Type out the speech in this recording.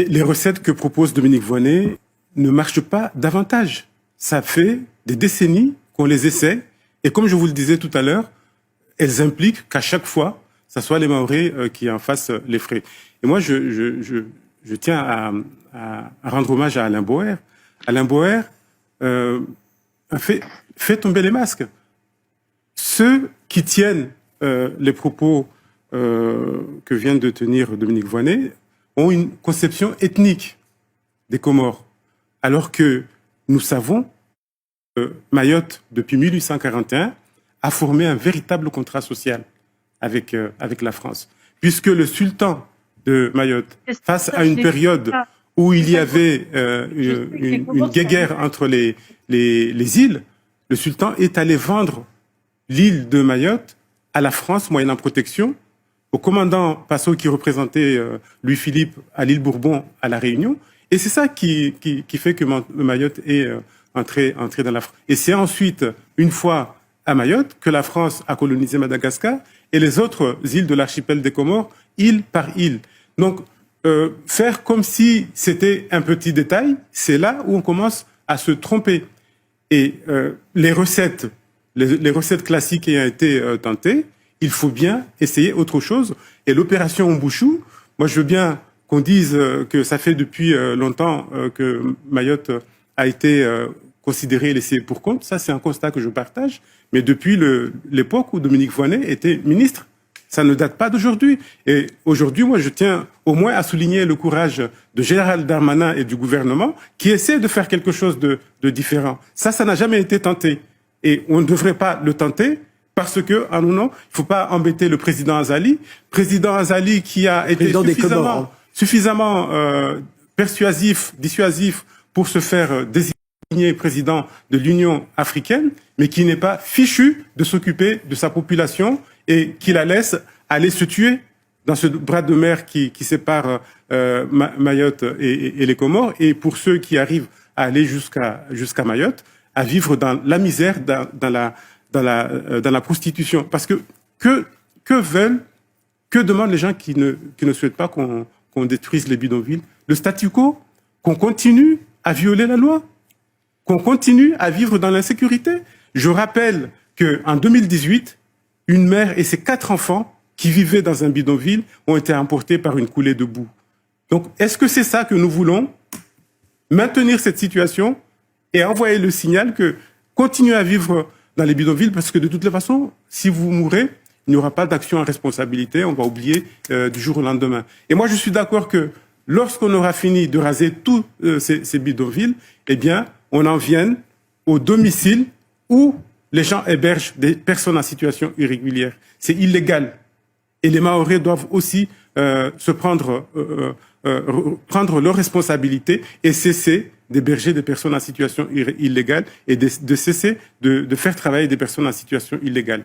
les recettes que propose Dominique Voynet ne marchent pas davantage. Ça fait des décennies qu'on les essaie. Et comme je vous le disais tout à l'heure, elles impliquent qu'à chaque fois, ce soit les Mahorais qui en fassent les frais. Et moi, je tiens à rendre hommage à Alain Boer. Alain Boer a fait tomber les masques. Ceux qui tiennent les propos que vient de tenir Dominique Voynet ont une conception ethnique des Comores, alors que nous savons que Mayotte, depuis 1841, a formé un véritable contrat social avec la France, puisque le sultan de Mayotte, face à une période où il y avait une guéguerre entre les îles, le sultan est allé vendre l'île de Mayotte à la France, moyennant protection, au commandant Passot qui représentait Louis-Philippe à l'île Bourbon à La Réunion. Et c'est ça qui fait que Mayotte est entré dans la France. Et c'est ensuite, une fois à Mayotte, que la France a colonisé Madagascar et les autres îles de l'archipel des Comores, île par île. Donc, faire comme si c'était un petit détail, c'est là où on commence à se tromper. Et les recettes classiques ayant été tentées, il faut bien essayer autre chose. Et l'opération Umbushu, moi je veux bien qu'on dise que ça fait depuis longtemps que Mayotte a été considérée et laissée pour compte. Ça, c'est un constat que je partage. Mais depuis l'époque où Dominique Voynet était ministre, ça ne date pas d'aujourd'hui. Et aujourd'hui, moi, je tiens au moins à souligner le courage de Gérald Darmanin et du gouvernement qui essaient de faire quelque chose de différent. Ça n'a jamais été tenté. Et on ne devrait pas le tenter parce que, en non, il ne faut pas embêter le président Azali. Président Azali qui a été suffisamment persuasif, dissuasif pour se faire désigner président de l'Union africaine, mais qui n'est pas fichu de s'occuper de sa population et qui la laisse aller se tuer dans ce bras de mer qui sépare Mayotte et les Comores. Et pour ceux qui arrivent à aller jusqu'à Mayotte, à vivre dans la misère, dans la prostitution. Parce que demandent les gens qui ne souhaitent pas qu'on détruise les bidonvilles? Le statu quo? Qu'on continue à violer la loi? Qu'on continue à vivre dans l'insécurité? Je rappelle qu'en 2018, une mère et ses 4 enfants qui vivaient dans un bidonville ont été emportés par une coulée de boue. Donc, est-ce que c'est ça que nous voulons? Maintenir cette situation et envoyer le signal que continuez à vivre dans les bidonvilles parce que de toutes les façons, si vous mourrez, il n'y aura pas d'action en responsabilité, on va oublier du jour au lendemain. Et moi, je suis d'accord que lorsqu'on aura fini de raser tous ces bidonvilles, eh bien, on en vienne au domicile où les gens hébergent des personnes en situation irrégulière. C'est illégal. Et les Mahorais doivent aussi prendre leurs responsabilités et cesser d'héberger des personnes en situation illégale et de cesser de faire travailler des personnes en situation illégale.